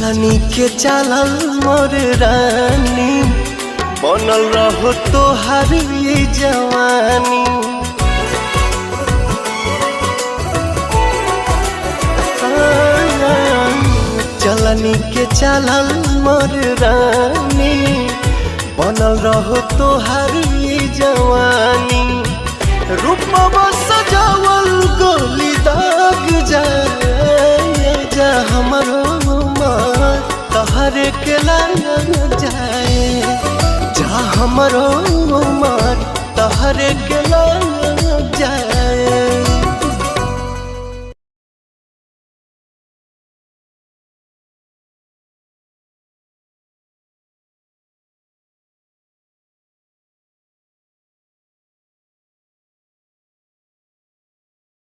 चलनी के चलल मोर रानी बनल रहो तोहार ये जवानी। चलनी के चलल मोर रानी बनल रहो तोहार ये जवानी। रूपवा सजावल गोली दाग जा हमरो मार तहरे के लाग जाए जा हमरो मार तहरे के लाग